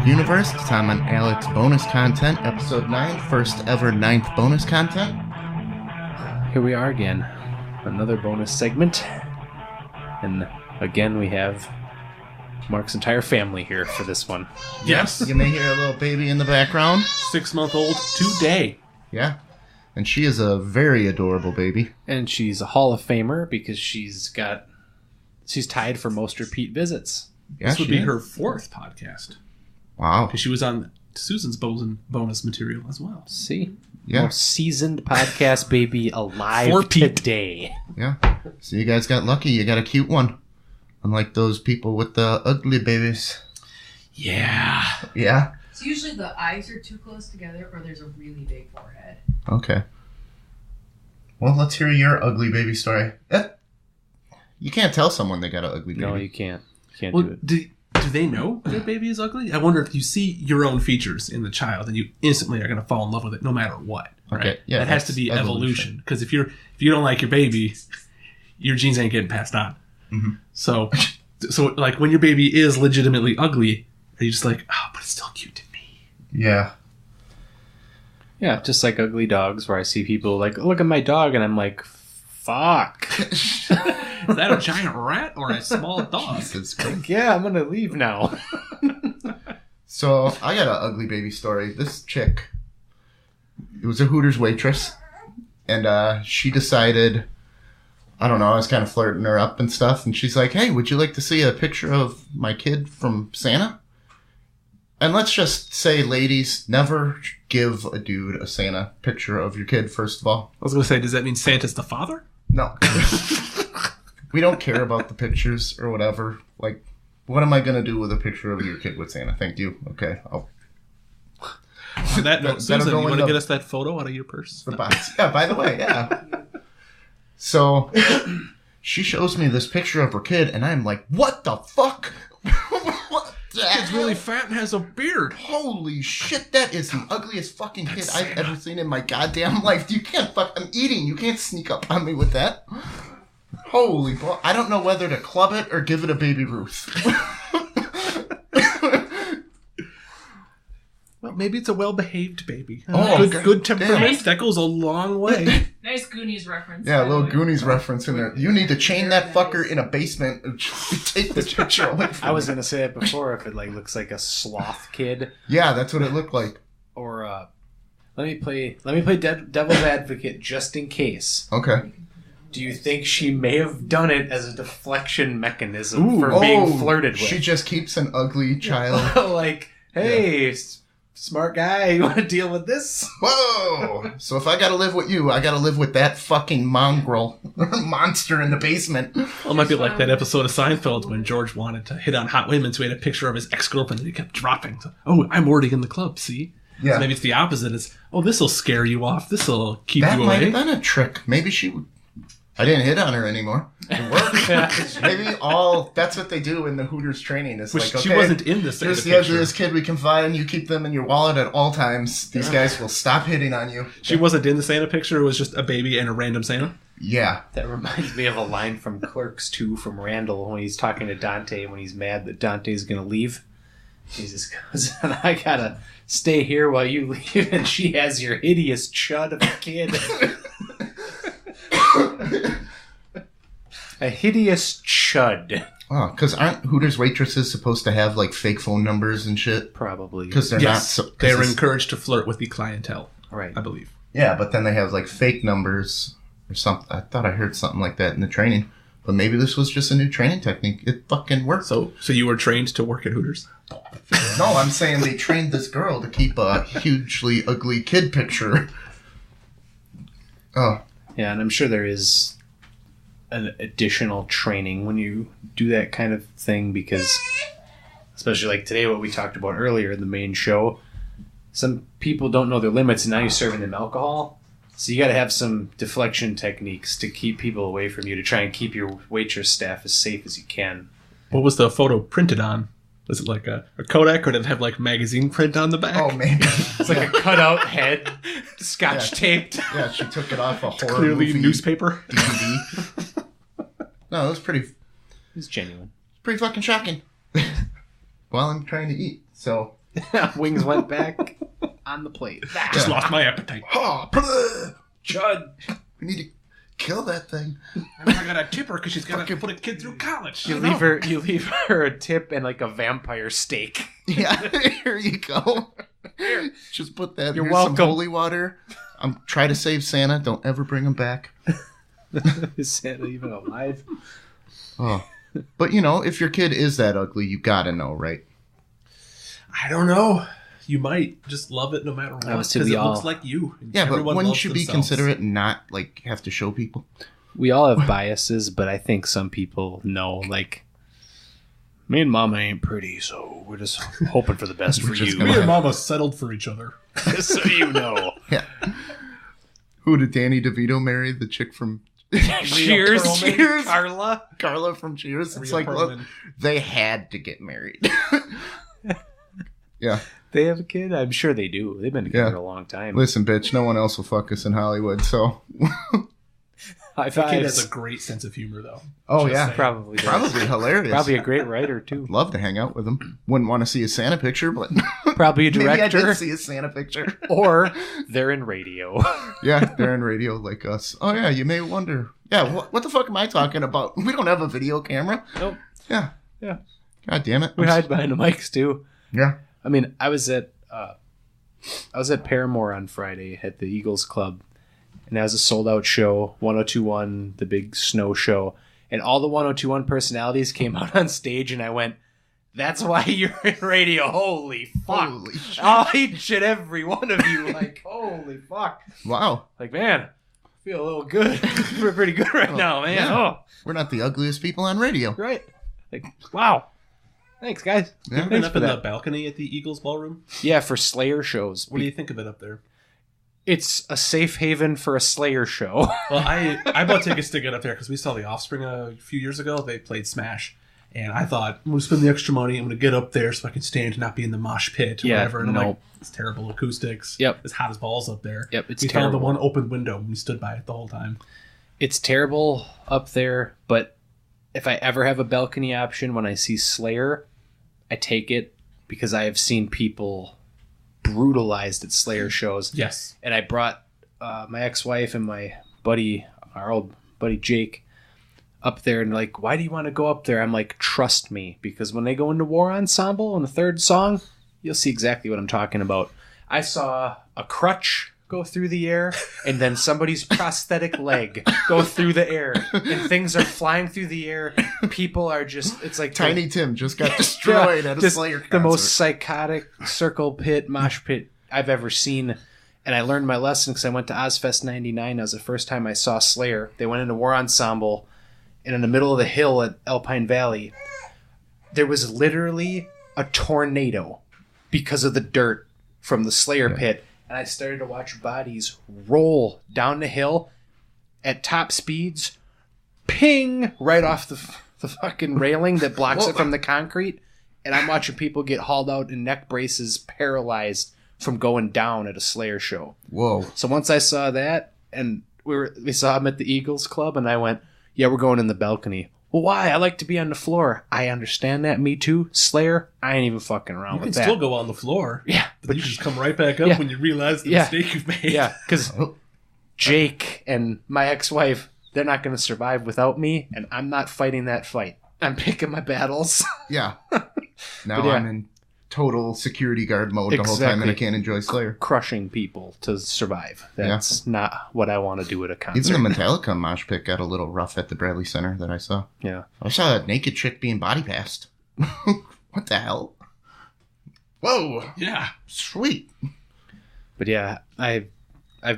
universe. It's time on Alex bonus content, episode 9, first ever 9th bonus content. Here we are again, another bonus segment, and again we have Mark's entire family here for this one. Yes. You may hear a little baby in the background. 6-month-old today. Yeah. And she is a very adorable baby. And she's a Hall of Famer because she's tied for most repeat visits. Yeah, This would be her 4th podcast. Wow. Because she was on Susan's bonus material as well. See? Yeah. Most seasoned podcast baby alive 4 Pete. today. Yeah. So you guys got lucky. You got a cute one. Unlike those people with the ugly babies. Yeah. Yeah? So usually the eyes are too close together or there's a really big forehead. Okay. Well, let's hear your ugly baby story. You can't tell someone they got an ugly baby. No, you can't. You can't Well, do it. do they know their baby is ugly? I wonder if you see your own features in the child and you instantly are going to fall in love with it no matter what. Right? Okay, yeah, that has to that's be evolution. evolution. Because if you don't like your baby, your genes ain't getting passed on. Mm-hmm. So like when your baby is legitimately ugly, are you just like, oh, but it's still cute to me? Yeah. Yeah, just like ugly dogs where I see people like, look at my dog, and I'm like, fuck. Is that a giant rat or a small dog? Jesus Christ. Yeah, I'm going to leave now. So, I got an ugly baby story. This chick, it was a Hooters waitress, and she decided, I don't know, I was kind of flirting her up and stuff, and she's like, hey, would you like to see a picture of my kid from Santa? And let's just say, ladies, never give a dude a Santa picture of your kid, first of all. I was going to say, does that mean Santa's the father? No. We don't care about the pictures or whatever. Like, what am I going to do with a picture of your kid with Santa? Thank you. Okay. On that note, Susan, you want to get us that photo out of your purse? The box. Yeah, by the way, yeah. So, she shows me this picture of her kid, and I'm like, what the fuck? What the Kid's hell? really fat and has a beard. Holy shit, that is the ugliest fucking kid I've ever seen in my goddamn life. You can't I'm eating. You can't sneak up on me with that. Holy boy. I don't know whether to club it or give it a Baby Ruth. Well, maybe it's a well-behaved baby. Oh, good temperament. damn. That goes a long way. Nice Goonies reference. Yeah, a by the little way. Goonies reference in there. You need to chain that fucker in a basement and take this picture away from I was me. going to say it before, if it like looks like a sloth kid. Yeah, that's what it looked like. Or let me play devil's advocate just in case. Okay. Do you think she may have done it as a deflection mechanism for being flirted with? She just keeps an ugly child. Like, hey, smart guy, you want to deal with this? Whoa! So if I gotta live with you, I gotta live with that fucking mongrel monster in the basement. Well, it might be like that episode of Seinfeld when George wanted to hit on hot women, so he had a picture of his ex-girlfriend that he kept dropping. So, oh, I'm already in the club, see? Yeah. So maybe it's the opposite. It's, oh, this'll scare you off. This'll keep That you might away. have been a trick. Maybe she would... I didn't hit on her anymore. It worked. Maybe that's what they do in the Hooters training. It's Which like, she okay, wasn't in this here's the picture. ugliest kid we can find. You keep them in your wallet at all times. These guys will stop hitting on you. She wasn't in the Santa picture. It was just a baby and a random Santa. Yeah. That reminds me of a line from Clerks 2 from Randall when he's talking to Dante when he's mad that Dante's going to leave. He just goes, I got to stay here while you leave, and she has your hideous chud of a kid. A hideous chud. Oh, because aren't Hooters waitresses supposed to have like fake phone numbers and shit? Probably. Because they're Yes, not. they're encouraged to flirt with the clientele, Right. I believe. Yeah, but then they have like fake numbers or something. I thought I heard something like that in the training. But maybe this was just a new training technique. It fucking worked. So you were trained to work at Hooters? No, I'm saying they trained this girl to keep a hugely ugly kid picture. Oh. Yeah, and I'm sure there is an additional training when you do that kind of thing because, especially like today, what we talked about earlier in the main show, some people don't know their limits, and now you're serving them alcohol. So you got to have some deflection techniques to keep people away from you to try and keep your waitress staff as safe as you can. What was the photo printed on? Was it like a Kodak, or did it have like magazine print on the back? Oh, maybe. It's like a cutout head, scotch taped. Yeah, she took it off a horror Clearly movie newspaper. DVD. No, it was It's genuine. pretty fucking shocking. While I'm trying to eat. So, Wings went back on the plate. Just lost my appetite. Oh, Chud. we need to kill that thing. I got a tipper because she's got to put a kid through college. You leave her a tip and like a vampire steak. Yeah, here you go. Just put that. You're Here's welcome. Some holy water. Try to save Santa. Don't ever bring him back. Is Santa even alive? Oh, but you know, if your kid is that ugly, you gotta know, right? I don't know. You might just love it no matter what because it looks like you. Yeah, but Everyone wouldn't loves you be themselves. considerate and not like have to show people? We all have biases, but I think some people know, like, me and Mama ain't pretty, so we're just hoping for the best for you. Me and Mama settled for each other. So you know. Yeah. Who did Danny DeVito marry? The chick from Cheers, Perlman. cheers, Carla. Carla from Cheers. It's Rhea like, look, Perlman. they had to get married. Yeah. They have a kid? I'm sure they do. They've been together a long time. Listen, bitch, no one else will fuck us in Hollywood, so. High That kid fives. has a great sense of humor, though. Oh, Just yeah. saying. Probably does. Probably hilarious. Probably a great writer, too. Love to hang out with him. Wouldn't want to see a Santa picture, but Probably a maybe I director. did see a Santa picture. Or they're in radio. Yeah, they're in radio like us. Oh, yeah, you may wonder. Yeah, what the fuck am I talking about? We don't have a video camera. Nope. Yeah. Yeah. God damn it. We hide behind the mics, too. Yeah. I mean, I was at Paramore on Friday at the Eagles Club, and that was a sold-out show, 1021, the big snow show, and all the 1021 personalities came out on stage, and I went, that's why you're in radio. Holy fuck. Holy shit. I'll eat shit, every one of you. Like, holy fuck. Wow. Like, man, I feel a little good. We're pretty good right now, man. yeah. Oh, We're not the ugliest people on radio. right. Like, wow. Thanks, guys. Yeah. Been Thanks up for in the that. balcony at the Eagles ballroom. Yeah, for Slayer shows. What do you think of it up there? It's a safe haven for a Slayer show. Well, I bought tickets to get up there because we saw The Offspring a few years ago. They played Smash. And I thought, I'm going to spend the extra money. I'm going to get up there so I can stand and not be in the mosh pit or Yeah, whatever. And I'm nope. like, it's terrible acoustics. Yep. It's hot as balls up there. Yep, it's we found the terrible. one open window and we stood by it the whole time. It's terrible up there, but if I ever have a balcony option when I see Slayer, I take it because I have seen people brutalized at Slayer shows. Yes. And I brought my ex-wife and my buddy, our old buddy Jake, up there, and like, why do you want to go up there? I'm like, trust me, because when they go into War Ensemble on the third song, you'll see exactly what I'm talking about. I saw a crutch go through the air, and then somebody's prosthetic leg go through the air, and things are flying through the air. People are just, it's like Tiny Tim just got destroyed at a just Slayer concert. the most psychotic circle pit, mosh pit I've ever seen. And I learned my lesson because I went to Ozfest 99. That was the first time I saw Slayer. They went into War Ensemble, and in the middle of the hill at Alpine Valley, there was literally a tornado because of the dirt from the Slayer pit. And I started to watch bodies roll down the hill at top speeds, ping, right off the fucking railing that blocks it from the concrete. And I'm watching people get hauled out in neck braces, paralyzed from going down at a Slayer show. Whoa. So once I saw that, and we saw him at the Eagles Club, and I went, yeah, we're going in the balcony. Well, why? I like to be on the floor. I understand that. Me too. Slayer, I ain't even fucking around You can with that. still go on the floor. Yeah. But you just come right back up Yeah. when you realize the Yeah. mistake you've made. Yeah, because Jake and my ex-wife, they're not going to survive without me, and I'm not fighting that fight. I'm picking my battles. Yeah. Now But yeah. I'm in total security guard mode the whole time, and I can't enjoy Slayer. Crushing people to survive. That's not what I want to do at a concert. Even the Metallica mosh pit got a little rough at the Bradley Center that I saw. Yeah. I saw that naked chick being body passed. What the hell? Whoa. Yeah. Sweet. But yeah, I've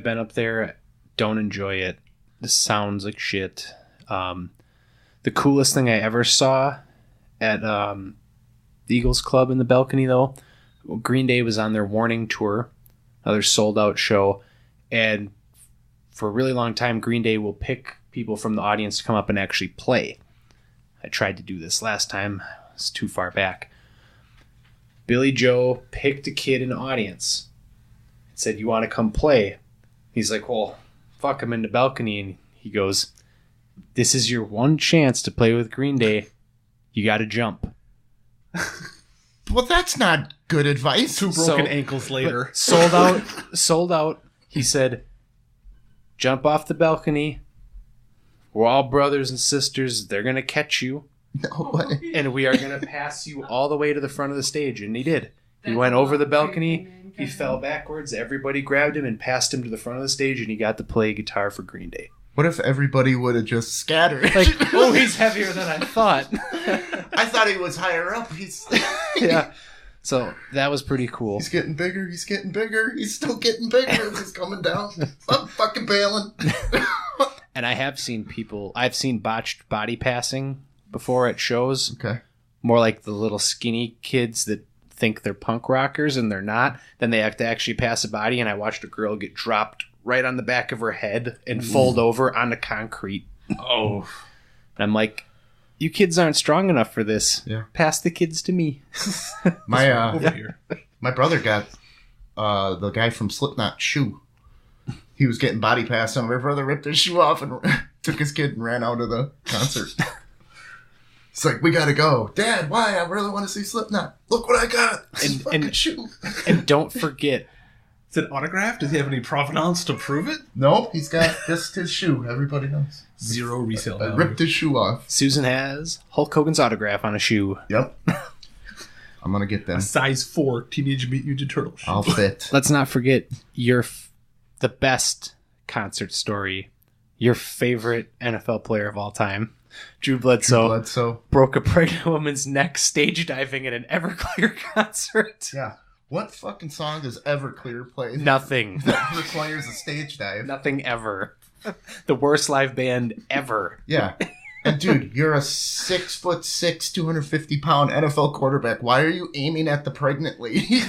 been up there. Don't enjoy it. This sounds like shit. The coolest thing I ever saw at the Eagles Club in the balcony, though, Green Day was on their Warning tour, another sold-out show, and for a really long time, Green Day will pick people from the audience to come up and actually play. I tried to do this last time. It's too far back. Billy Joe picked a kid in the audience and said, you want to come play? He's like, well, fuck, I'm in the balcony. And he goes, this is your one chance to play with Green Day. You got to jump. Well, that's not good advice. Two broken ankles later. Sold out. He said, jump off the balcony. We're all brothers and sisters. They're going to catch you. No way. And we are going to pass you all the way to the front of the stage. And he did. He went over the balcony. He fell backwards. Everybody grabbed him and passed him to the front of the stage. And he got to play guitar for Green Day. What if everybody would have just scattered? Like, oh, he's heavier than I thought. I thought he was higher up. Yeah. So that was pretty cool. He's getting bigger. He's getting bigger. He's still getting bigger. He's coming down. I'm fucking bailing. And I've seen botched body passing before at shows. Okay. More like the little skinny kids that think they're punk rockers and they're not. Then they have to actually pass a body. And I watched a girl get dropped right on the back of her head and fold over onto concrete. Oh. And I'm like, you kids aren't strong enough for this. Yeah. Pass the kids to me. Over here. My brother got the guy from Slipknot shoe. He was getting body passed, and my brother ripped his shoe off and took his kid and ran out of the concert. It's like, we gotta go. Dad, why? I really want to see Slipknot. Look what I got. This fucking shoe. And don't forget. Is it autographed? Does he have any provenance to prove it? Nope, he's got just his shoe. Everybody knows. Zero resale I value. ripped his shoe off. Susan has Hulk Hogan's autograph on a shoe. Yep. I'm gonna get them. A size 4 Teenage Mutant Ninja Turtle shoe. I'll fit. Let's not forget the best concert story. Your favorite NFL player of all time, Drew Bledsoe, broke a pregnant woman's neck stage diving at an Everclear concert. Yeah. What fucking song does Everclear play? Nothing. That requires a stage dive. Nothing ever. The worst live band ever. Yeah. And dude, you're a 6'6", 250-pound NFL quarterback. Why are you aiming at the pregnant lady?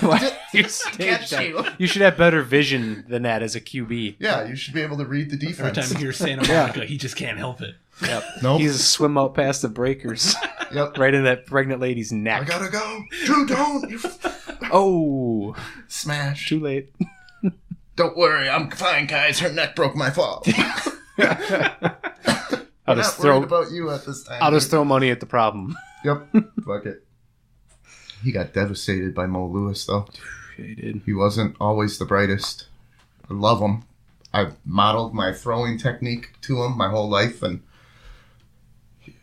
You stage dive. You should have better vision than that as a QB. Yeah, you should be able to read the Every defense. time you hear Santa Monica, he just can't help it. Yep. Nope. He's a swim out past the breakers. Yep. Right in that pregnant lady's I neck. gotta go. Drew, don't. Oh. Smash. Too late. Don't worry, I'm fine, guys. Her neck broke my fall. I'll I'm just not worried about you at this time. I'll just throw money at the problem. Yep. Fuck it. He got devastated by Mo Lewis, though. Yeah, he did. He wasn't always the brightest. I love him. I've modeled my throwing technique to him my whole life, and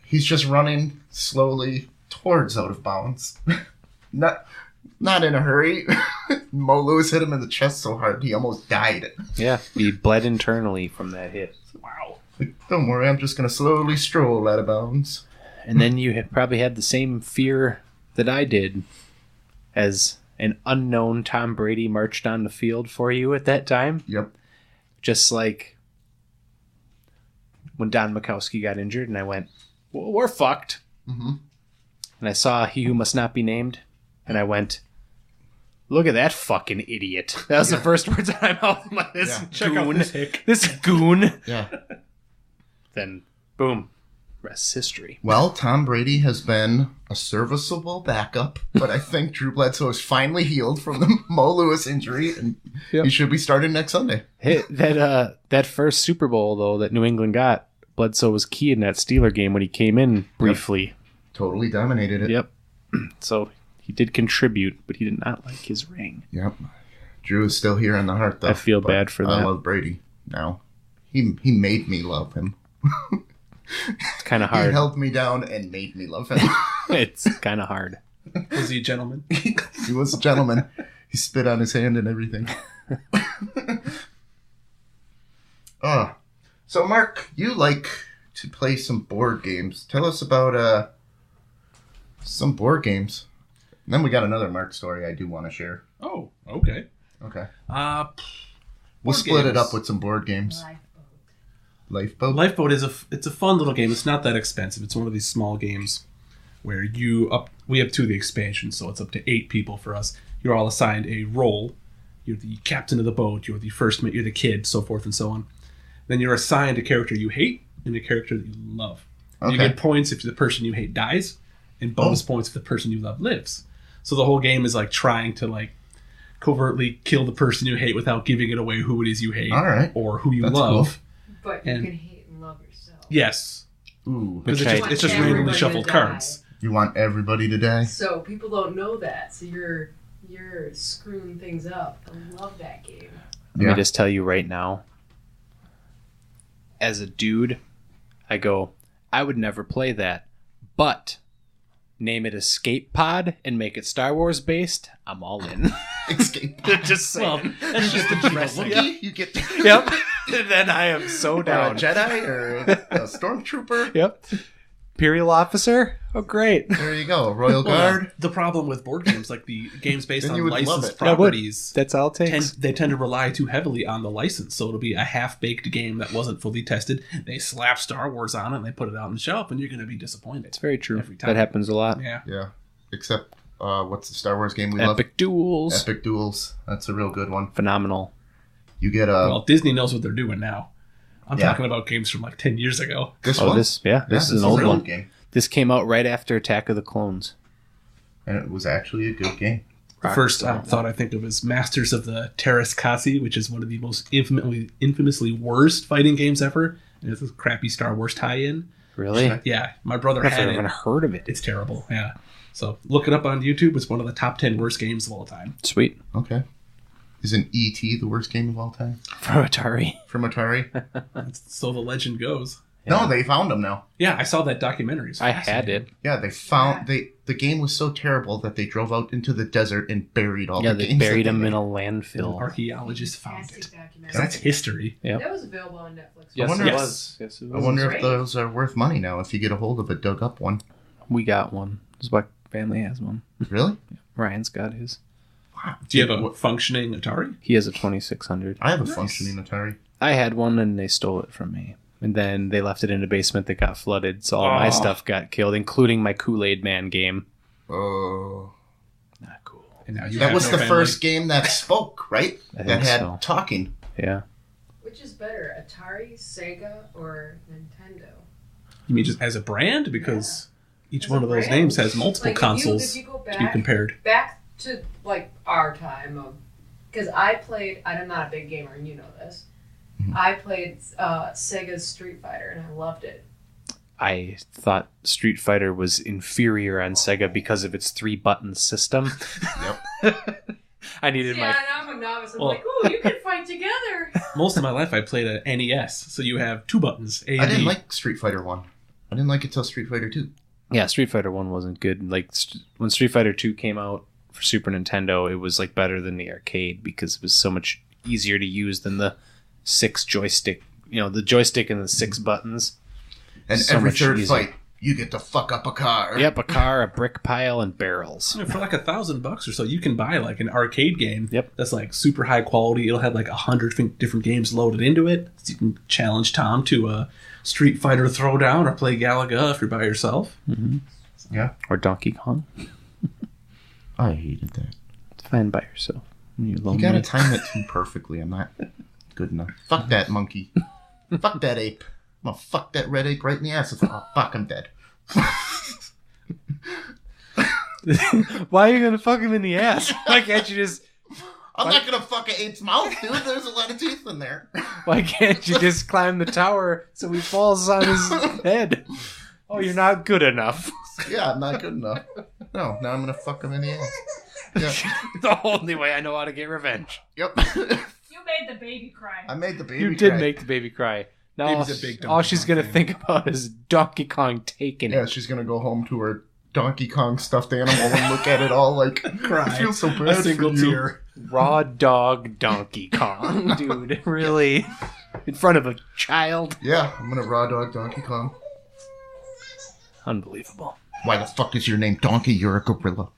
he's just running slowly towards out of bounds. Not in a hurry. Mo Lewis hit him in the chest so hard he almost died. Yeah, he bled internally from that hit. Wow. Like, don't worry, I'm just going to slowly stroll out of bounds. And then you probably had the same fear that I did as an unknown Tom Brady marched on the field for you at that time. Yep. Just like when Don Mikowski got injured and I went, well, we're fucked. Mm-hmm. And I saw He Who Must Not Be Named and I went, look at that fucking idiot. That was the first words out of my mouth. I'm like, this Check out goon. this hick. This goon. Yeah. Then, boom. Rest history. Well, Tom Brady has been a serviceable backup, but I think Drew Bledsoe is finally healed from the Mo Lewis injury, and he should be starting next Sunday. Hey, that first Super Bowl, though, that New England got, Bledsoe was key in that Steeler game when he came in briefly. Totally dominated it. Yep. So he did contribute, but he did not like his ring. Yep. Drew is still here in the heart, though. I feel but bad for that. I love Brady now. He made me love him. It's kind of He hard. held me down and made me love him. It's kind of hard. Was he a gentleman? He was a gentleman. He spit on his hand and everything. So Mark, you like to play some board games. Tell us about some board games. And then we got another Mark story I do want to share. Oh, okay. Okay. Board We'll split it games. up with some board games. Lifeboat. Lifeboat is it's a fun little game. It's not that expensive. It's one of these small games where we have 2 of the expansions, so it's up to 8 people for us. You're all assigned a role. You're the captain of the boat. You're the first mate. You're the kid, so forth and so on. Then you're assigned a character you hate and a character that you love. Okay. You get points if the person you hate dies, and bonus points if the person you love lives. So the whole game is like trying to like covertly kill the person you hate without giving it away who it is you hate, All right. or who you That's love. But you And- can hate and love yourself. Yes, Ooh. because Which it's just Everybody randomly to shuffled die. cards. You want everybody to die? So people don't know that. So you're screwing things up. I love that game. Let me just tell you right now. As a dude, I would never play that. But name it Escape Pod and make it Star Wars based, I'm all in. Escape. Just saying. That's just interesting. Wookiee, you get Yep. Then I am so a down. Jedi or a stormtrooper. Yep. Imperial officer? Oh, great. There you go. Royal Guard. The problem with board games, like the games based Then you on would love licensed it. properties, That's all it takes. they tend to rely too heavily on the license. So it'll be a half-baked game that wasn't fully tested. They slap Star Wars on it and they put it out on the shelf, and you're going to be disappointed. It's very true. Every time. That happens a lot. Yeah. Yeah. Except, what's the Star Wars game we love? Epic Duels. Epic Duels. That's a real good one. Phenomenal. You get Well, Disney knows what they're doing now. I'm Yeah. talking about games from like 10 years ago. this Oh, one. this This is an old a real one. game. This came out right after Attack of the Clones. And it was actually a good game. The first thought I think of is Masters of the Terras Kasi, which is one of the most infamously worst fighting games ever. And it's a crappy Star Wars tie-in. Really? Yeah, my brother I've had never even it. heard of it. It's terrible. Yeah. So look it up on YouTube. It's one of the top 10 worst games of all time. Sweet. Okay. Isn't E.T. the worst game of all time? From Atari. From Atari? So the legend goes. No, they found them now. Yeah, I saw that documentary. It's I had fascinating. it. Yeah, they found... The game was so terrible that they drove out into the desert and buried all Yeah, the they games. buried that them made. in a An landfill. archaeologist found Fantastic it. documentary. That's history. Yep. That was available on Netflix. Yes, wonder it if- was. Yes, it I was. wonder if Great. those are worth money now if you get a hold of a dug up one. We got one. This is why family has one. Really? Ryan's got his. Wow. Do you have a functioning Atari? He has a 2600. I have a Nice. functioning Atari. I had one and they stole it from me. And then they left it in a basement that got flooded, so all my Oh. stuff got killed, including my Kool-Aid Man game. Oh. Not cool. And now you That have was no the family. first game that spoke, right? I That think had so. talking. Yeah. Which is better, Atari, Sega, or Nintendo? You mean just as a brand? Because each As one a of those brand? names has multiple Like, consoles if you go to be compared. back to like our time of, because I'm not a big gamer and you know this. Mhm. I played Sega's Street Fighter and I loved it. I thought Street Fighter was inferior on Sega because of its 3-button system. Yep. I needed Yeah, my... and I'm a novice. I'm Well- like, ooh, you can fight together. Most of my life I played an NES, so you have 2 buttons, A I and didn't B. like Street Fighter 1. I didn't like it till Street Fighter 2. Yeah, Street Fighter 1 wasn't good. Like, when Street Fighter 2 came out for Super Nintendo, it was, like, better than the arcade because it was so much easier to use than the 6 joystick. You know, the joystick and the 6 buttons. And So every much third easier. fight, you get to fuck up a car. Yep, a car, a brick pile, and barrels. For like $1,000 or so, you can buy like an arcade game. Yep. That's like super high quality. It'll have like 100 different games loaded into it. So you can challenge Tom to a Street Fighter Throwdown or play Galaga if you're by yourself. Mm-hmm. Yeah. Or Donkey Kong. I hated that. It's fine by yourself. When you're You lonely. gotta time it too perfectly. I'm not good enough. Fuck that monkey. Fuck that ape. I'm gonna fuck that red ape right in the ass. Oh, fuck, I'm dead. Why are you gonna fuck him in the ass? Why can't you just... I'm not gonna fuck an ape's mouth, dude. There's a lot of teeth in there. Why can't you just climb the tower so he falls on his head? Oh, you're not good enough. Yeah, I'm not good enough. No, now I'm gonna fuck him in the ass. Yeah. The only way I know how to get revenge. Yep. You made the baby cry. I made the baby You did cry. make the baby cry. Now Baby's a big all Donkey she's Kong gonna fan. think about is Donkey Kong taking Yeah, it. she's gonna go home to her Donkey Kong stuffed animal and look at it all like, Cry. I feel so bad A single for you. tear. Raw dog Donkey Kong, dude. Really? In front of a child? Yeah, I'm gonna raw dog Donkey Kong. Unbelievable. Why the fuck is your name Donkey? You're a gorilla.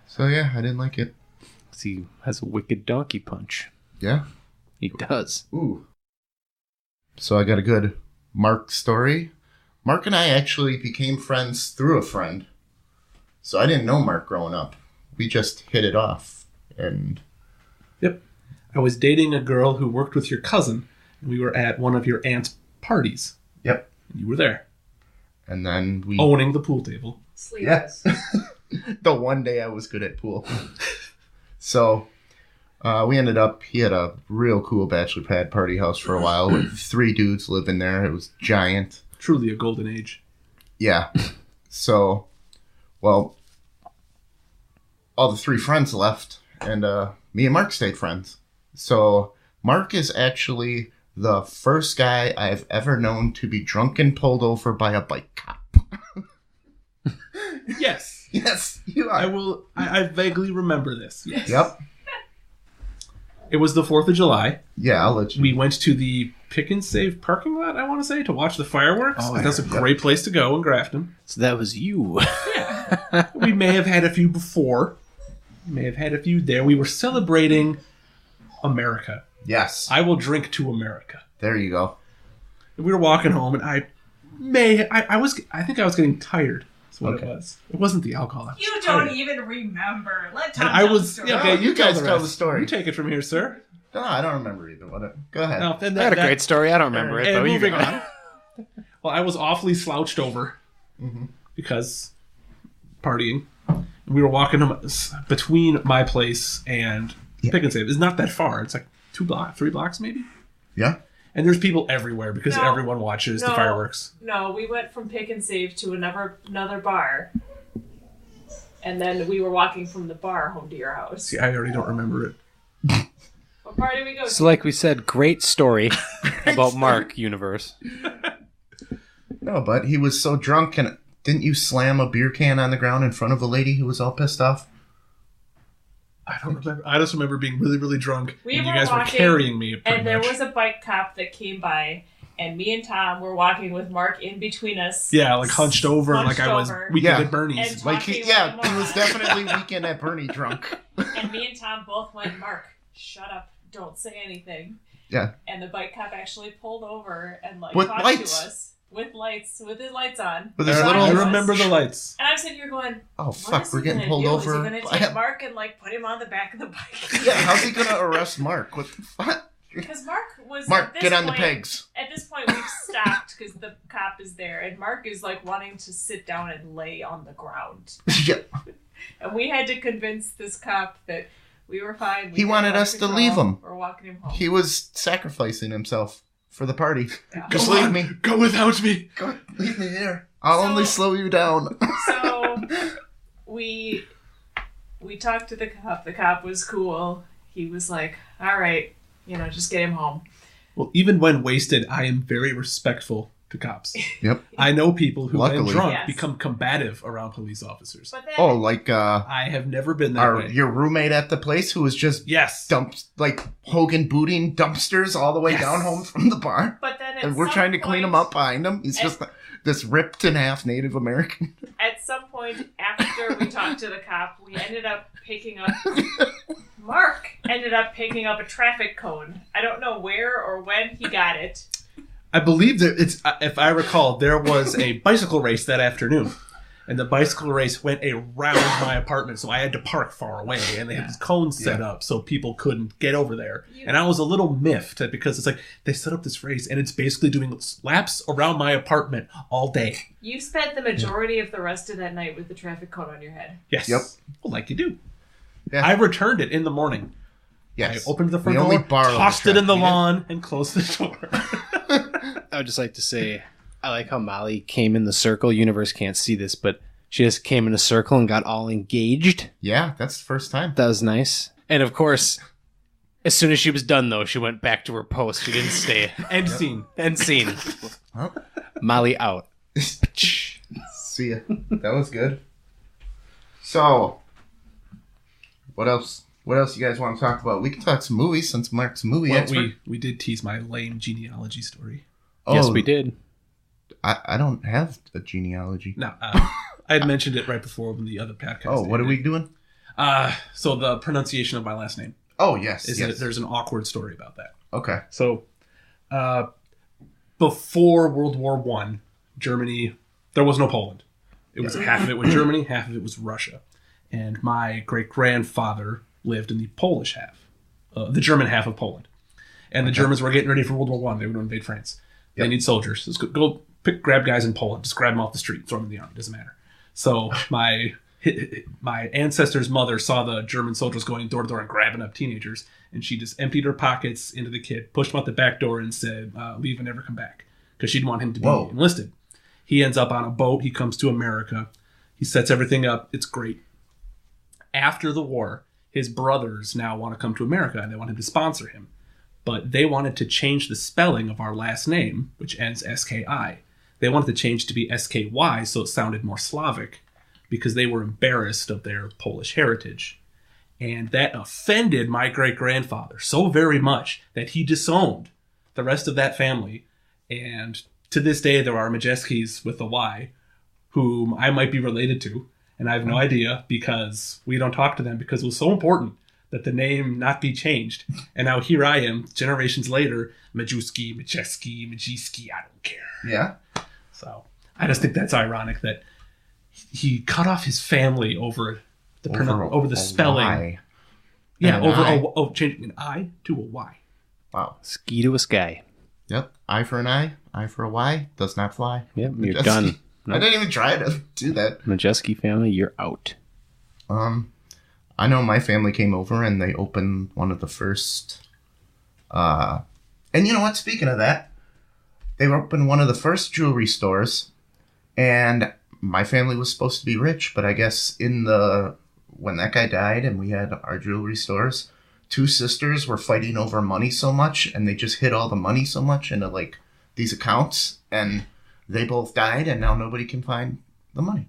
So yeah, I didn't like it. He has a wicked donkey punch. Yeah. He does. Ooh. So I got a good Mark story. Mark and I actually became friends through a friend. So I didn't know Mark growing up. We just hit it off. And Yep. I was dating a girl who worked with your cousin, and we were at one of your aunt's parties. yep. You were there, And then we owning the pool table. Sleeveless. the one day I was good at pool. So we ended up, he had a real cool bachelor pad party house for a while with 3 dudes living there. It was giant. truly a golden age. Yeah. So, well, all the three friends left, and me and Mark stayed friends. So Mark is actually the first guy I've ever known to be drunk and pulled over by a bike cop. Yes. Yes, you are. I vaguely remember this. Yes. Yep. It was the 4th of July. Yeah, I'll let you. We went to the Pick and Save parking lot, I want to say, to watch the fireworks. Oh, That's a great place to go in Grafton. So that was you. We may have had a few before. May have had a few there. We were celebrating America. Yes. I will drink to America. There you go. We were walking home, and I think I was getting tired. That's what it was. It wasn't the alcohol. You don't even remember. Let Tom And I tell was the story. okay. No, you guys tell tell rest. the story. You take it from here, sir. No, I don't remember either. Go ahead. No, then I had a great story. I don't remember it, And but you moving go on. Well, I was awfully slouched over because partying. And we were walking between my place and Pick and Save. It's not that far. It's like 3 blocks maybe. Yeah. And there's people everywhere because No. everyone watches the No. fireworks. No, we went from Pick and Save to another bar. And then we were walking from the bar home to your house. See, I already don't remember it. What bar did we go to? So like we said, great story about Mark universe. No, but he was so drunk, and didn't you slam a beer can on the ground in front of a lady who was all pissed off? I don't remember. I just remember being really, really drunk. We and you were guys were walking, carrying me pretty And there much. was a bike cop that came by, and me and Tom were walking with Mark in between us. Yeah, like hunched over, Hunched like I was over. weekend Yeah. at Bernie's. And- Like, Talking he like was more. definitely weekend at Bernie drunk. And me and Tom both went, Mark, shut up, don't say anything. Yeah. And the bike cop actually pulled over and With talked lights. to us. With his lights on. With his I little. remember the lights. And I'm sitting here going, Oh what fuck, is we're he getting gonna pulled do? over. Is he going to take Mark and put him on the back of the bike? Yeah, how's he gonna arrest Mark? What the fuck? Because Mark was Mark, at this get on the point- pegs. At this point, we've stopped because the cop is there, and Mark is like wanting to sit down and lay on the ground. Yeah. And we had to convince this cop that we were fine. He wanted us to leave him. We're walking him home. He was sacrificing himself for the party. Yeah. Just Go leave on, me. Go without me. Go, leave me here. I'll only slow you down. So we talked to the cop. The cop was cool. He was like, all right, just get him home. Well, even when wasted, I am very respectful to cops. Yep. I know people who, when Luckily. drunk, Yes. become combative around police officers. But then, Oh, like I have never been that way. your roommate at the place who was just Yes. like Hogan booting dumpsters all the way Yes. down home from the bar. but then And we're trying to clean him up behind him. He's just this ripped in half Native American. At some point after we talked to the cop, we ended up picking up. Mark ended up picking up a traffic cone. I don't know where or when he got it. I believe that it's, if I recall, there was a bicycle race that afternoon. And the bicycle race went around my apartment, so I had to park far away. And they had these cones set up so people couldn't get over there. And I was a little miffed because it's like, they set up this race, and it's basically doing laps around my apartment all day. You spent the majority of the rest of that night with the traffic cone on your head. Yes. Yep. Well, like you do. Yeah. I returned it in the morning. Yes. I opened the front We only door, borrowed the tossed it in the traffic. lawn, and closed the door. I would just like to say, I like how Molly came in the circle. Universe can't see this, but she just came in a circle and got all engaged. Yeah, that's the first time. That was nice. And of course, as soon as she was done, though, she went back to her post. She didn't stay. End scene. End scene. Huh? Molly out. See ya. That was good. So, what else? What else you guys want to talk about? We can talk some movies since Mark's a movie Well, expert. we did tease my lame genealogy story. Yes, we did. I don't have a genealogy. No, I had mentioned it right before when the other podcast. Oh, what are we doing? So the pronunciation of my last name Oh, yes. is yes. that there's an awkward story about that. Okay. So, before World War One, Germany, there was no Poland. It was half of it was Germany, half of it was Russia, and my great grandfather lived in the Polish half, the German half of Poland, and the Germans were getting ready for World War One. They were going to invade France. They need soldiers. Let's go grab guys in Poland. Just grab them off the street, throw them in the army. Doesn't matter. So my ancestor's mother saw the German soldiers going door to door and grabbing up teenagers, and she just emptied her pockets into the kid, pushed them out the back door, and said, "Leave and never come back." because she'd want him to be Whoa. enlisted. He ends up on a boat. He comes to America. He sets everything up. It's great. After the war, his brothers now want to come to America, and they want him to sponsor him. But they wanted to change the spelling of our last name, which ends S-K-I. They wanted to change to be S-K-Y, so it sounded more Slavic, because they were embarrassed of their Polish heritage. And that offended my great-grandfather so very much that he disowned the rest of that family. And to this day, there are Majeskis with a Y, whom I might be related to, and I have no idea because we don't talk to them because it was so important that the name not be changed. And now here I am, generations later, Majewski, I don't care. Yeah. So I just think that's ironic that he cut off his family over the spelling. Y. Yeah, And over changing an I to a Y. Wow. Ski to a sky. Yep. I for an eye for a Y, does not fly. Yep, you're Majeski. done. I didn't even try to do that. Majeski family, you're out. I know my family came over and they opened one of the first, and you know what, speaking of that, they opened one of the first jewelry stores, and my family was supposed to be rich, but I guess when that guy died and we had our jewelry stores, two sisters were fighting over money so much, and they just hid all the money so much into like these accounts, and they both died, and now nobody can find the money.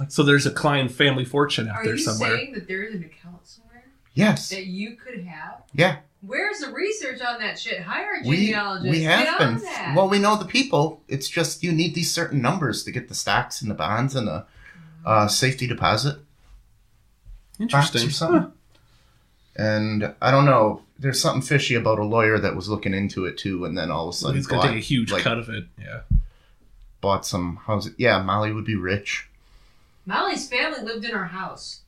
So there's a Klein family fortune out Are there you somewhere. saying that there's an account somewhere Yes. that you could have? Yeah. Where's the research on that shit? Hire a We genealogist. have Get been. on that. Well, we know the people. It's just you need these certain numbers to get the stocks and the bonds and the safety deposit box Interesting. or something. And I don't know. There's something fishy about a lawyer that was looking into it too, and then all of a sudden He's going to take a huge cut of it. Yeah. bought some houses. Yeah, Molly would be rich. Molly's family lived in our house.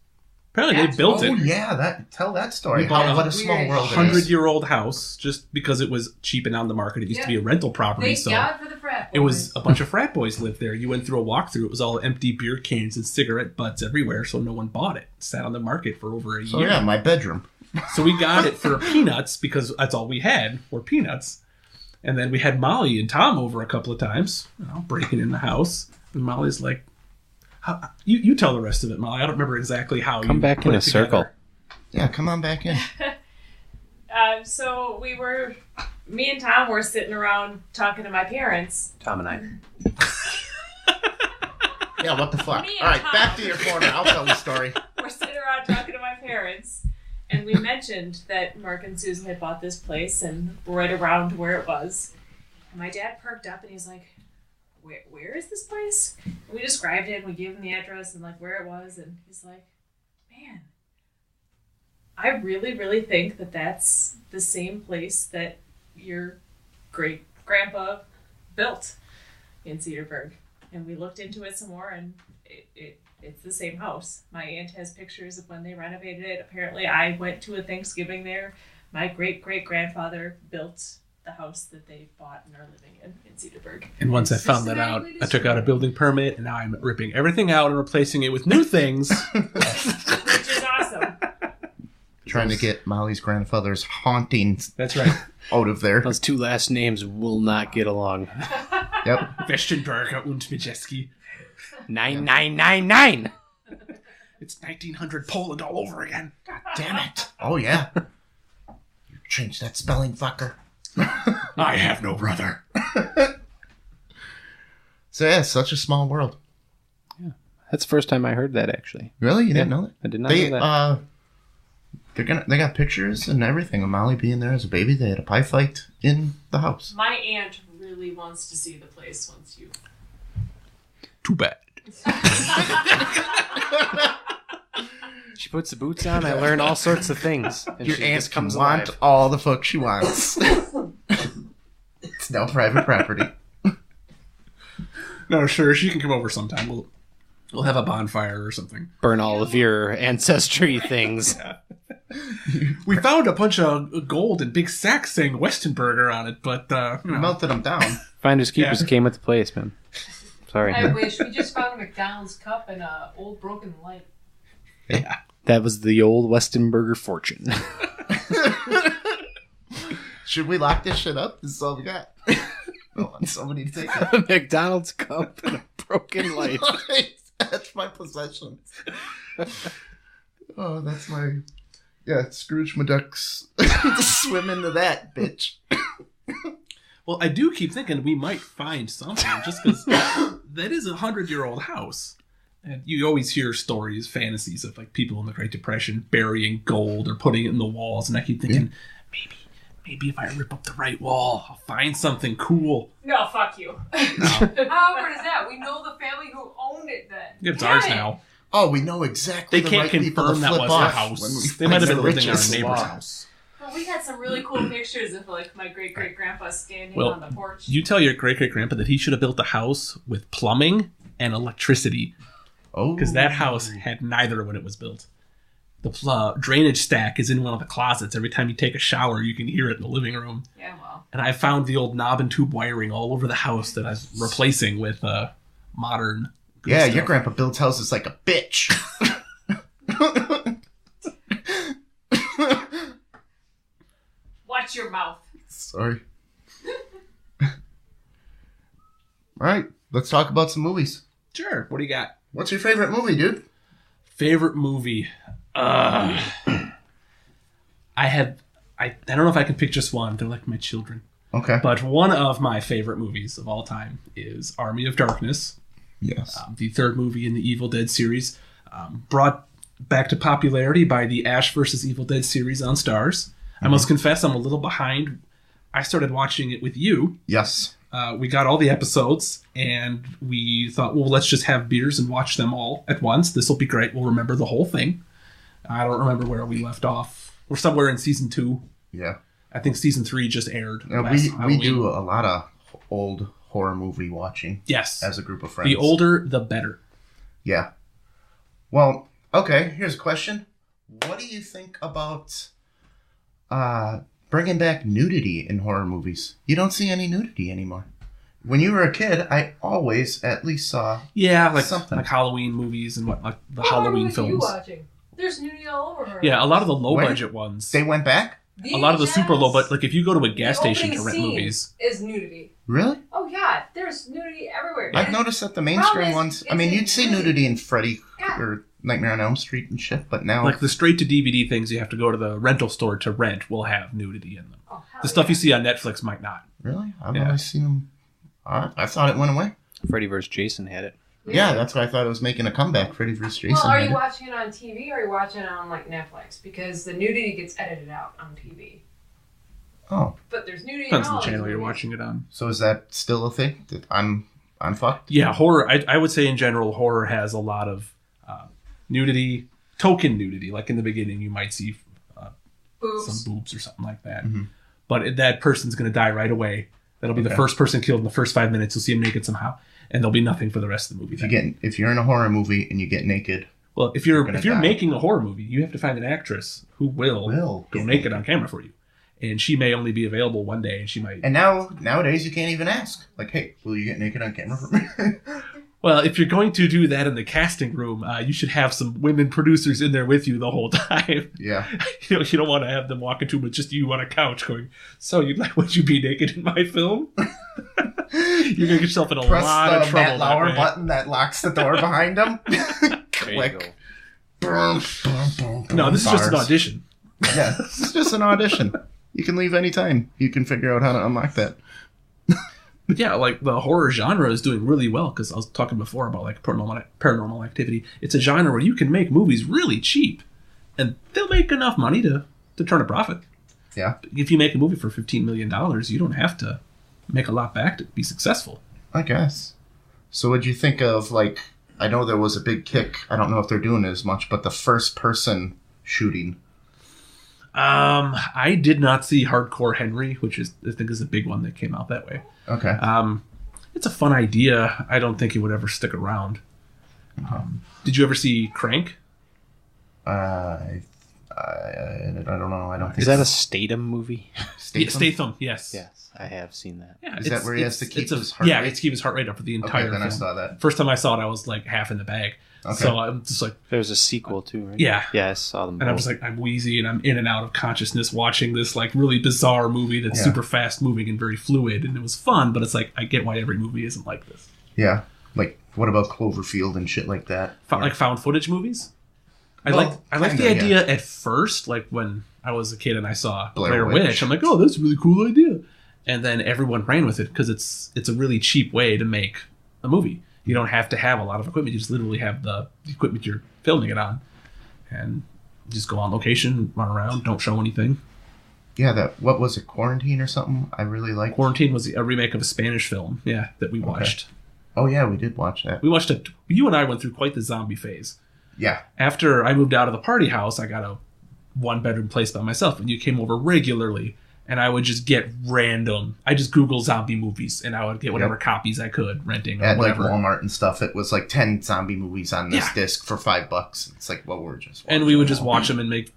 Apparently That's they built Oh it. yeah, tell that story. We bought What a a small weird world it is. 100-year-old house just because it was cheap and on the market. It used to be a rental property, Thank so God for the frat it was boys. a bunch of frat boys lived there. You went through a walkthrough. It was all empty beer cans and cigarette butts everywhere, so no one bought it. It sat on the market for over a So year. yeah, my bedroom. So we got it for peanuts because that's all we had were peanuts. And then we had Molly and Tom over a couple of times, breaking in the house. And Molly's like, you tell the rest of it, Molly. I don't remember exactly how Come you back put in it a together. circle. Yeah, come on back in. So me and Tom were sitting around talking to my parents. Tom and I. Yeah, what the fuck? Me and All right, Tom. back to your corner. I'll tell the story. We're sitting around talking to my parents, and we mentioned that Mark and Susan had bought this place and right around where it was. And my dad perked up and he's like, where is this place? And we described it and we gave him the address and like where it was, and he's like, man, I really, really think that that's the same place that your great grandpa built in Cedarburg. And we looked into it some more, and it's the same house. My aunt has pictures of when they renovated it. Apparently, I went to a Thanksgiving there. My great-great-grandfather built the house that they bought and are living in Cedarburg. And once I found that out, I took out a building permit, and now I'm ripping everything out and replacing it with new things. Which is awesome. Trying to get Molly's grandfather's hauntings That's right. out of there. Those two last names will not get along. Yep. Westenberger und Majeski. 9999. It's 1900 Poland all over again. Damn it. Oh, yeah. You changed that spelling, fucker. I have no brother. So, yeah, such a small world. That's the first time I heard that, actually. Really? You didn't know that? I did not know that. They got pictures and everything of Molly being there as a baby. They had a pie fight in the house. My aunt really wants to see the place once you... Too bad. She puts the boots on, I learn all sorts of things. And Your she aunt just comes can want alive. all the fuck she wants. It's now private property. No, sure, she can come over sometime. We'll have a bonfire or something. Burn all of your ancestry things. We found a bunch of gold in big sacks saying Westenberger on it, but We melted them down. Finders keepers Yeah. came with the place, man. Sorry. I wish. We just found a McDonald's cup and a old broken light. yeah. That was the old Westenberger fortune. Should we lock this shit up? This is all we got. I want somebody to take it. A McDonald's cup and a broken light. That's my possession. Oh, that's my... Yeah, Scrooge McDuck's swim into that, bitch. Well, I do keep thinking we might find something, just because that is a 100-year-old house. And you always hear stories, fantasies of like people in the Great Depression burying gold or putting it in the walls. And I keep thinking, maybe if I rip up the right wall, I'll find something cool. No, fuck you. How awkward is that? We know the family who owned it then. It's ours now. Oh, we know exactly They the can't right people to confirm that flip was off their house. when we They might have find been the living in our richest neighbor's lot. house. Well, we had some really cool pictures of like my great great grandpa standing Well, on the porch. you tell your great-great-grandpa that he should have built a house with plumbing and electricity, Oh. because that house had neither when it was built. The drainage stack is in one of the closets. Every time you take a shower, you can hear it in the living room. Yeah, well. And I found the old knob and tube wiring all over the house that I was replacing with modern good Yeah, stuff. your grandpa builds houses like a bitch. Watch your mouth. Sorry. All right, let's talk about some movies. Sure. What do you got? What's your favorite movie, dude? Favorite movie? I don't know if I can pick just one. They're like my children. Okay. But one of my favorite movies of all time is Army of Darkness, Yes. the third movie in the Evil Dead series, brought back to popularity by the Ash vs. Evil Dead series on Starz. I must confess I'm a little behind. I started watching it with you. Yes. We got all the episodes, and we thought, well, let's just have beers and watch them all at once. This will be great. We'll remember the whole thing. I don't remember where we left off. We're somewhere in season 2. Yeah. I think season 3 just aired. Yeah, last we Halloween. do a lot of old horror movie watching. Yes. As a group of friends. The older, the better. Yeah. Well, okay, here's a question. What do you think about bringing back nudity in horror movies? You don't see any nudity anymore. When you were a kid, I always at least saw something. Like Halloween movies and like the What Halloween movies are you films. watching? There's nudity all over her. Yeah, a lot of the low Where? budget ones. They went back? A lot of the super low budget. Like if you go to a The gas station to opening rent scene movies. is nudity. Really? Oh yeah, there's nudity everywhere. I've noticed that the mainstream Problem is, ones. I mean, it's you'd see really- nudity in Freddy God. or Nightmare on Elm Street and shit, but now Like the straight to DVD things you have to go to the rental store to rent will have nudity in them. Oh, hell The stuff yeah. you see on Netflix might not. really, I've Yeah. always seen them. I thought it went away. Freddy vs. Jason had it. Yeah, that's why I thought it was making a comeback. Freddy vs. Jason. Well, are had you it. watching it on TV or are you watching it on like Netflix? Because the nudity gets edited out on TV. Oh, But there's nudity Depends in on all the these channel you're movies. watching it on. so is that still a thing? That I'm fucked. Yeah, horror. I would say in general, horror has a lot of nudity, token nudity. Like in the beginning, you might see Boobs. some boobs or something like that. Mhm. But that person's going to die right away. That'll be the Okay. first person killed in the first 5 minutes. You'll see him naked somehow, and there'll be nothing for the rest of the movie. If you're in a horror movie and you get naked, Well, if you're gonna if you're die. making a horror movie, you have to find an actress who will Will go get naked on camera for you, and she may only be available one day, and she might. and nowadays you can't even ask. Like, hey, will you get naked on camera for me? Well, if you're going to do that in the casting room, you should have some women producers in there with you the whole time. Yeah. You don't want to have them walk into with just you on a couch going, "So would you be naked in my film?" You're gonna get yourself in a Press lot the of trouble. Matt that Lauer way. button that locks the door behind him. There you Click. go. No, this is just an Bars. audition. Yeah, this is just an audition. You can leave anytime. You can figure out how to unlock that. But yeah, like the horror genre is doing really well because I was talking before about like paranormal activity. It's a genre where you can make movies really cheap, and they'll make enough money to turn a profit. Yeah. If you make a movie for $15 million, you don't have to make a lot back to be successful. I guess. So what'd you think of, like, I know there was a big kick, I don't know if they're doing it as much, but the first person shooting. I did not see Hardcore Henry, which I think is a big one that came out that way. Okay. It's a fun idea. I don't think it would ever stick around. Did you ever see Crank? I don't know. I don't think Is that a Statham movie? Statham, yes. Yes, I have seen that. Yeah, Is that where he has to keep his heart Yeah, rate? it's keep his heart rate up for the entire Okay, then film. I saw that. First time I saw it, I was like half in the bag. Okay. So I'm just like, There's a sequel too, right? yeah. Yeah, I saw them. And I'm just like, I'm wheezy and I'm in and out of consciousness watching this like really bizarre movie that's super fast moving and very fluid. And it was fun, but it's like, I get why every movie isn't like this. Yeah. Like, what about Cloverfield and shit like that? Like found footage movies. I Well, like the kinda, idea at first, like when I was a kid and I saw Blair Blair Witch. Witch. I'm like, oh, that's a really cool idea. And then everyone ran with it because it's a really cheap way to make a movie. You don't have to have a lot of equipment. You just literally have the equipment you're filming it on. And you just go on location, run around, don't show anything. Yeah, what was it, Quarantine or something? I really liked. Quarantine was a remake of a Spanish film, that we watched. Oh, yeah, we did watch that. We watched it. You and I went through quite the zombie phase. Yeah. After I moved out of the party house, I got a one-bedroom place by myself, and you came over regularly, and I would just get random. I just Google zombie movies, and I would get whatever copies I could, renting or At whatever. like Walmart and stuff, it was like 10 zombie movies on this disc for $5. It's like, well, we're just watching. And we would just watch them and make,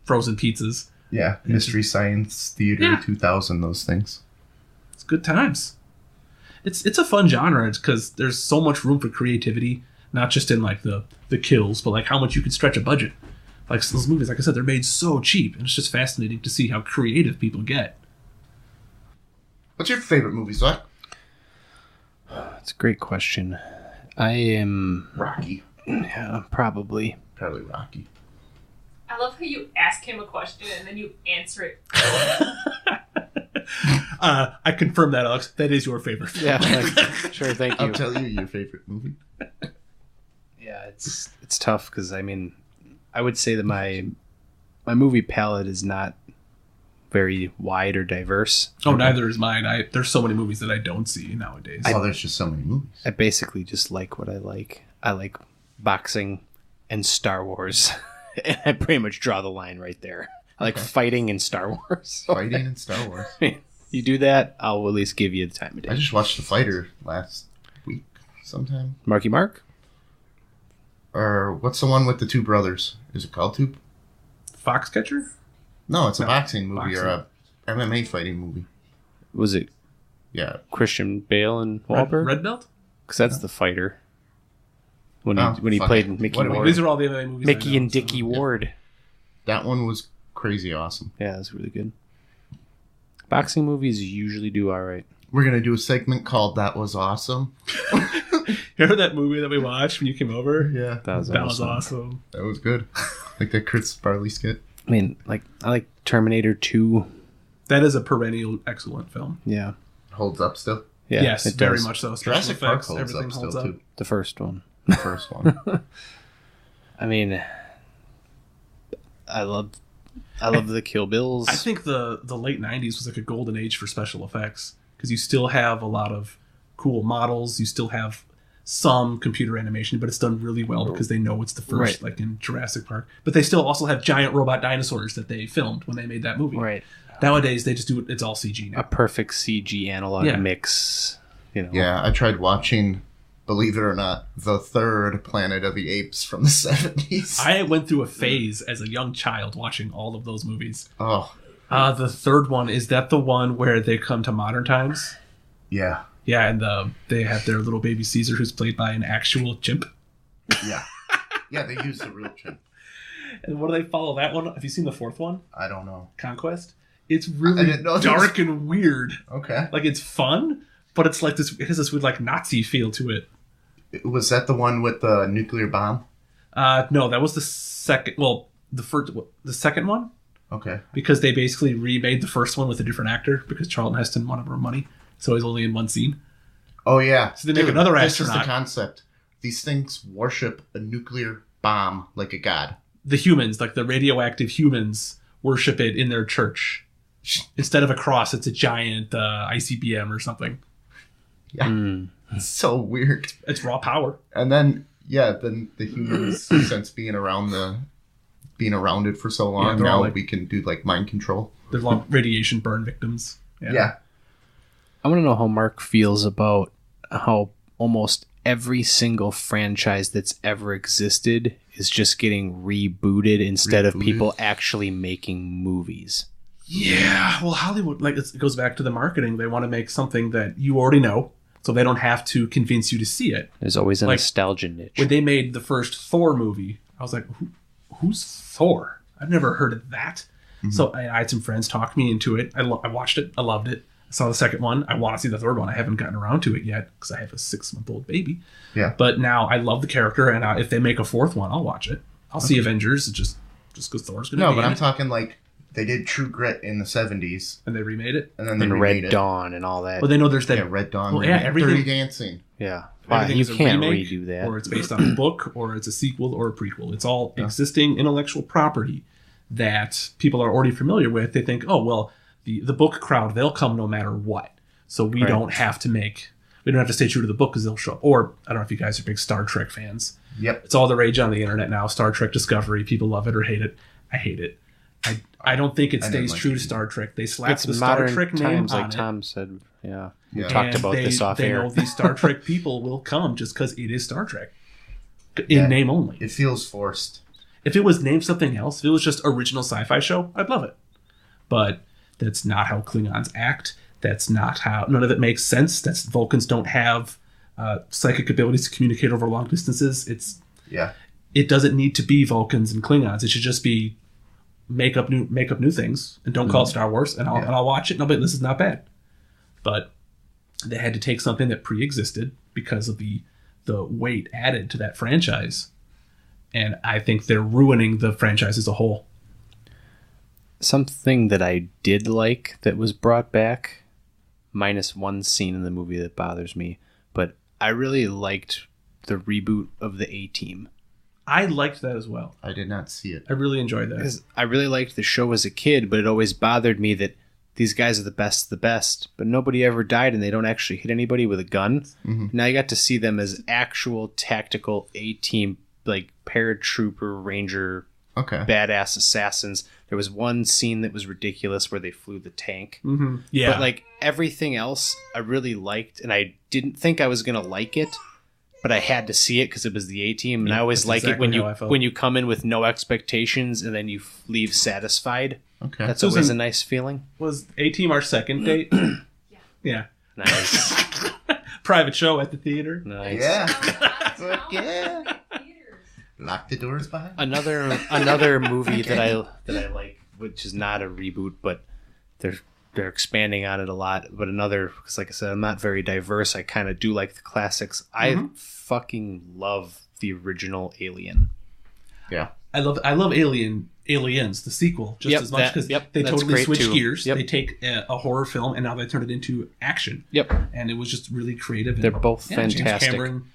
frozen pizzas. Yeah, Mystery Science Theater 2000, those things. It's good times. It's a fun genre because there's so much room for creativity, not just in like the kills, but like how much you can stretch a budget. Like those movies, like I said, they're made so cheap, and it's just fascinating to see how creative people get. What's your favorite movie, Zach? That's a great question. I am Rocky. Yeah, probably. Probably Rocky. I love how you ask him a question and then you answer it. I confirm that, Alex. That is your favorite. Yeah, sure. Thank you. I'll tell you your favorite movie. Yeah, it's tough because I would say that my movie palette is not very wide or diverse. Oh, neither is mine. There's so many movies that I don't see nowadays. There's just so many movies. I basically just like what I like. I like boxing and Star Wars. And I pretty much draw the line right there. I like fighting in Star Wars. Fighting in Star Wars. You do that, I'll at least give you the time of day. I just watched The Fighter last week sometime. Marky Mark? Or what's the one with the two brothers? Is it called Two? Foxcatcher? No, it's a boxing movie boxing. or a MMA fighting movie. Was it Yeah. Christian Bale and Wahlberg? Red Belt? Because that's the fighter. When he fuck played it. Mickey What do we- Ward. These are all the MMA movies. Mickey I know, and Dickie Ward. That one was crazy awesome. Yeah, that's really good. Boxing movies usually do all right. We're going to do a segment called That Was Awesome. Remember that movie that we watched when you came over? Yeah. That was awesome. That was good. Like that Chris Farley skit. I like Terminator 2. That is a perennial excellent film. Yeah. Holds up still. Yeah, yes, it very does. much so. Special Jurassic Park effects, holds everything up holds still, up. too. The first one. The first one. I love the Kill Bills. I think the late 90s was like a golden age for special effects because you still have a lot of cool models. You still have some computer animation, but it's done really well because they know it's the first, like in Jurassic Park. But they still also have giant robot dinosaurs that they filmed when they made that movie. Right. Nowadays, they just do it. It's all CG now. A perfect CG analog mix. Yeah, I tried watching, believe it or not, the third Planet of the Apes from the 70s. I went through a phase as a young child watching all of those movies. Oh, The third one, is that the one where they come to modern times? yeah. Yeah, and they have their little baby Caesar who's played by an actual chimp. Yeah. Yeah, they used the real chimp. And what do they follow that one? Have you seen the fourth one? I don't know. Conquest? It's I really didn't know dark and weird. Okay. Like, it's fun, but it's like this. It has this weird, like, Nazi feel to it. Was that the one with the nuclear bomb? No, that was the second. Well, the second one, Okay. because they basically remade the first one with a different actor because Charlton Heston wanted more money, so he's only in one scene. Oh, yeah. So they make another This is astronaut. the concept. These things worship a nuclear bomb like a god. The humans, like the radioactive humans, worship it in their church. Instead of a cross, it's a giant ICBM or something. Yeah. It's so weird. It's raw power. And then, then the humans, since being around it for so long, they're all now like- we can do like mind control. There's a lot of radiation burn victims. Yeah. I want to know how Mark feels about how almost every single franchise that's ever existed is just getting rebooted instead of people actually making movies. Yeah, well, Hollywood, like, it goes back to the marketing. They want to make something that you already know, so they don't have to convince you to see it. There's always a Like, nostalgia niche. When they made the first Thor movie, I was like, who's Thor? I've never heard of that. So I had some friends talk me into it. I watched it. I loved it. I saw the second one. I want to see the third one. I haven't gotten around to it yet because I have a 6-month-old baby. Yeah. But now I love the character, and if they make a fourth one, I'll watch it. I'll see Avengers just because Thor's going to be No, but in I'm it. talking like they did True Grit in the 70s. And they remade it. And then they and remade Red it. Dawn and all that. Well, they know there's that. Yeah, Red Dawn. Well, yeah, remake. everything- Dirty Dancing. Yeah. Wow, Everything you is a can't remake, redo that. or it's based on a book, or it's a sequel, or a prequel. It's all existing intellectual property that people are already familiar with. They think, oh, well, the book crowd, they'll come no matter what. So we don't have to stay true to the book because they'll show up. Or, I don't know if you guys are big Star Trek fans. Yep. It's all the rage on the internet now. Star Trek Discovery. People love it or hate it. I hate it. I don't think it I stays didn't like true it to either. Star Trek. They slapped It's the Star modern Trek name times, on like it. Tom said. Yeah. We Yeah. talked And about this off they air. know these Star Trek people will come just because it is Star Trek. In Yeah. name only. It feels forced. If it was named something else, if it was just original sci-fi show, I'd love it. But that's not how Klingons act. That's not how... None of it makes sense. Vulcans don't have psychic abilities to communicate over long distances. Yeah. It doesn't need to be Vulcans and Klingons. It should just be make up new things and don't call it Star Wars, and I'll watch it and I'll be like, this is not bad. But they had to take something that pre-existed because of the weight added to that franchise, and I think they're ruining the franchise as a whole. Something that I did like that was brought back, minus one scene in the movie that bothers me, but I really liked the reboot of the ATeam. I liked that as well. I did not see it. I really enjoyed that. Because I really liked the show as a kid, but it always bothered me that these guys are the best of the best, but nobody ever died and they don't actually hit anybody with a gun. Now you got to see them as actual tactical A-team, like paratrooper, ranger, badass assassins. There was one scene that was ridiculous where they flew the tank. Yeah. But like everything else I really liked, and I didn't think I was going to like it, but I had to see it because it was the A-team, and I always like exactly it how I felt. when you come in with no expectations and then you leave satisfied. Okay. That's So always then- a nice feeling. Was A-Team our second date? Yeah. Nice. Private show at the theater. Nice. Yeah. Fuck yeah. Lock the doors behind. Another movie that I like, which is not a reboot, but they're expanding on it a lot. But another, because like I said, I'm not very diverse. I kind of do like the classics. I fucking love the original Alien. Yeah. I love Aliens, the sequel, just Yep, as much because that's they totally great switch too. gears. Yep. They take a horror film and now they turn it into action. Yep. And it was just really creative. And, They're both James fantastic. Cameron,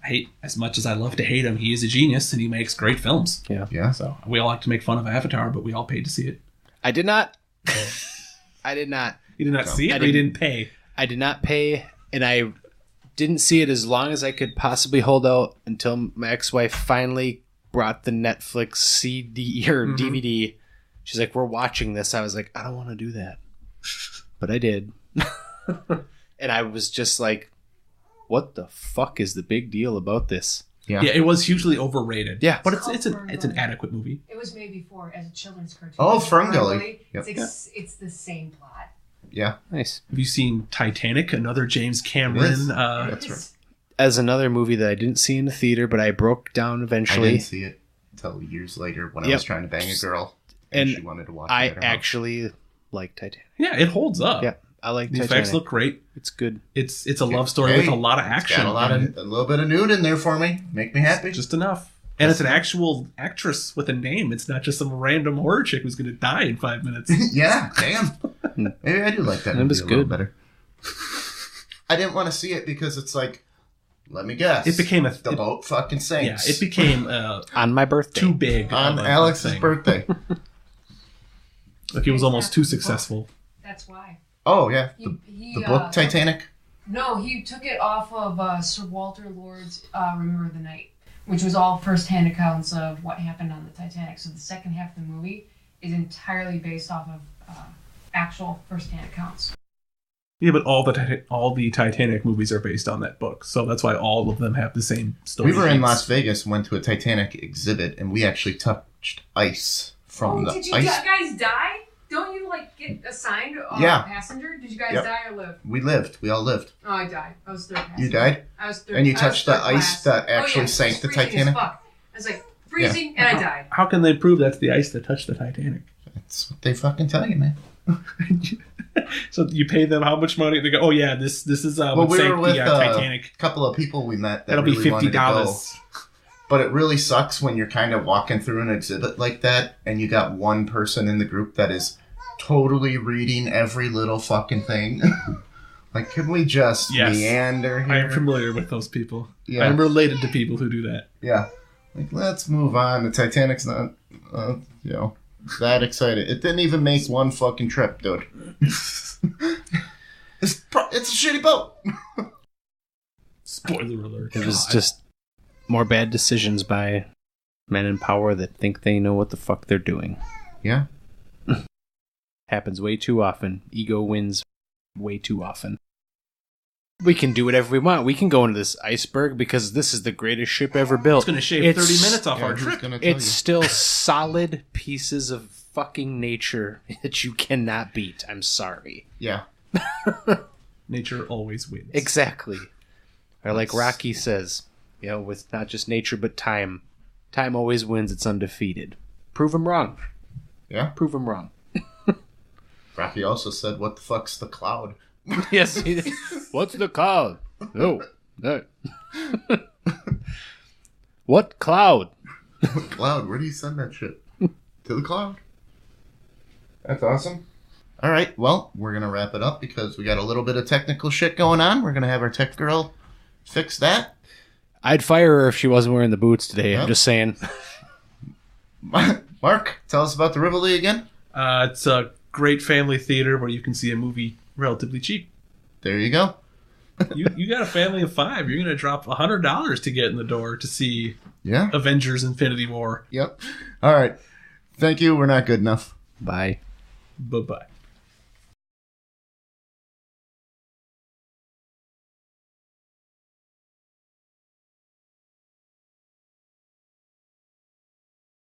I hate, as much as I love to hate him, he is a genius and he makes great films. Yeah. Yeah. So we all like to make fun of Avatar, but we all paid to see it. I did not. I did not. You did not see it, I or you didn't pay? I did not pay, and I didn't see it as long as I could possibly hold out until my ex-wife finally brought the Netflix CD or DVD. She's like, "We're watching this." I was like, "I don't want to do that," but I did, and I was just like, "What the fuck is the big deal about this?" Yeah. Yeah, it was hugely overrated. Yeah. But it's an adequate movie. It was made before as a children's cartoon. Oh, Ferngully. Yep. It's the same plot. Yeah. Nice. Have you seen Titanic? Another James Cameron. That's right. As another movie that I didn't see in the theater, but I broke down I eventually. didn't see it until years later when I was trying to bang a girl and she wanted to watch it. I at her house. actually like Titanic. Yeah, it holds up. Yeah, I like The Titanic. effects look great. It's good. It's a love story with a lot of action. Got a little bit of nude in there for me. Make me happy. Just enough. And it's an actual actress with a name. It's not just some random horror chick who's going to die in 5 minutes. Yeah, damn. Maybe I do like that. It was movie a little good. better. I didn't want to see it because it's like, let me guess. It became the boat fucking sinks. Yeah, it became On my birthday. too big. on of a Alex's thing. birthday. Like it was almost too successful. That's why. Oh yeah, He, the book Titanic. No, he took it off of Sir Walter Lord's Remember the Night, which was all first-hand accounts of what happened on the Titanic. So the second half of the movie is entirely based off of actual first-hand accounts. Yeah, but all the Titanic movies are based on that book, so that's why all of them have the same story. We were in beats. Las Vegas and went to a Titanic exhibit, and we actually touched ice from the did you ice. guys die? Don't you like get assigned Yeah. passenger? Did you guys Yep. die or live? We lived. We all lived. Oh, I died. I was third passenger. You died? I was third. And you I was touched the third ice class. that Oh, actually yeah, sank it was the freezing as Titanic? fuck. I was like freezing and I died. How can they prove that's the ice that touched the Titanic? That's what they fucking tell you, man. So you pay them how much money? They go, oh yeah, this is Well, what we sank were with the a Titanic. couple of people we met that That'll really be wanted to go. $50. But it really sucks when you're kind of walking through an exhibit like that and you got one person in the group that is totally reading every little fucking thing. Like, can we just meander here? I am familiar with those people. Yeah. I'm related to people who do that. Yeah. Like, let's move on. The Titanic's not, that excited. It didn't even make one fucking trip, dude. It's a shitty boat. Spoiler alert. It was just more bad decisions by men in power that think they know what the fuck they're doing. Yeah. Happens way too often. Ego wins way too often. We can do whatever we want. We can go into this iceberg because this is the greatest ship ever built. It's going to shave 30 minutes off our trip. It's still solid pieces of fucking nature that you cannot beat. I'm sorry. Yeah. Nature always wins. Exactly. Or like Rocky says, with not just nature but time. Time always wins. It's undefeated. Prove him wrong. Yeah. Prove him wrong. Rocky also said, "What the fuck's the cloud?" Yes. What's the cloud? No. What cloud? What cloud? Where do you send that shit? To the cloud. That's awesome. All right. Well, we're going to wrap it up because we got a little bit of technical shit going on. We're going to have our tech girl fix that. I'd fire her if she wasn't wearing the boots today. Yep. I'm just saying. Mark, tell us about the Rivoli again. It's a great family theater where you can see a movie relatively cheap. There you go. You got a family of 5. You're going to drop $100 to get in the door to see Avengers Infinity War. Yep. All right. Thank you. We're not good enough. Bye. Bye-bye.